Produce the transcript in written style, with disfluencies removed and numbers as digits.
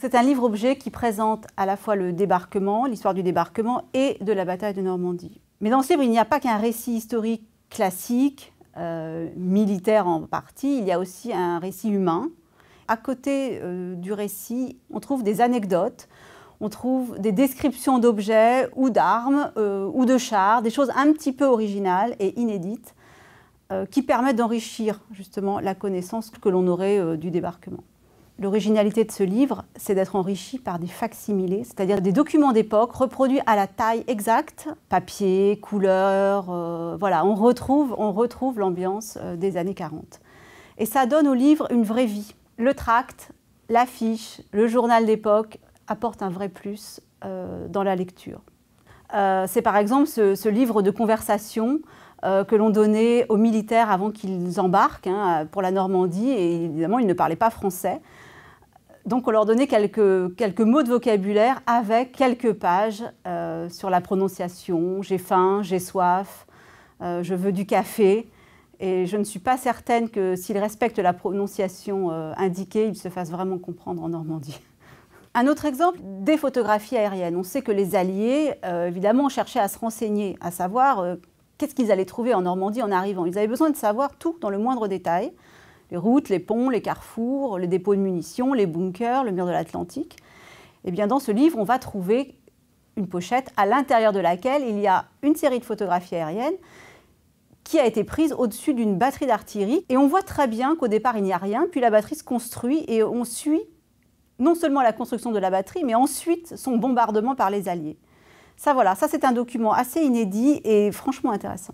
C'est un livre-objet qui présente à la fois le débarquement, l'histoire du débarquement et de la bataille de Normandie. Mais dans ce livre, il n'y a pas qu'un récit historique classique, militaire en partie, il y a aussi un récit humain. À côté du récit, on trouve des anecdotes, on trouve des descriptions d'objets ou d'armes ou de chars, des choses un petit peu originales et inédites qui permettent d'enrichir justement la connaissance que l'on aurait du débarquement. L'originalité de ce livre, c'est d'être enrichi par des facsimilés, c'est-à-dire des documents d'époque reproduits à la taille exacte, papier, couleur, voilà, on retrouve l'ambiance des années 40. Et ça donne au livre une vraie vie. Le tract, l'affiche, le journal d'époque apportent un vrai plus dans la lecture. C'est par exemple ce livre de conversation que l'on donnait aux militaires avant qu'ils embarquent pour la Normandie, et évidemment ils ne parlaient pas français. Donc on leur donnait quelques mots de vocabulaire avec quelques pages sur la prononciation. J'ai faim, j'ai soif, je veux du café. Et je ne suis pas certaine que s'ils respectent la prononciation indiquée, ils se fassent vraiment comprendre en Normandie. Un autre exemple, des photographies aériennes. On sait que les Alliés, évidemment, cherchaient à se renseigner, à savoir qu'est-ce qu'ils allaient trouver en Normandie en arrivant. Ils avaient besoin de savoir tout dans le moindre détail. Les routes, les ponts, les carrefours, les dépôts de munitions, les bunkers, le mur de l'Atlantique. Eh bien, dans ce livre, on va trouver une pochette à l'intérieur de laquelle il y a une série de photographies aériennes qui a été prise au-dessus d'une batterie d'artillerie. Et on voit très bien qu'au départ, il n'y a rien, puis la batterie se construit et on suit non seulement la construction de la batterie, mais ensuite son bombardement par les Alliés. Ça, voilà, ça c'est un document assez inédit et franchement intéressant.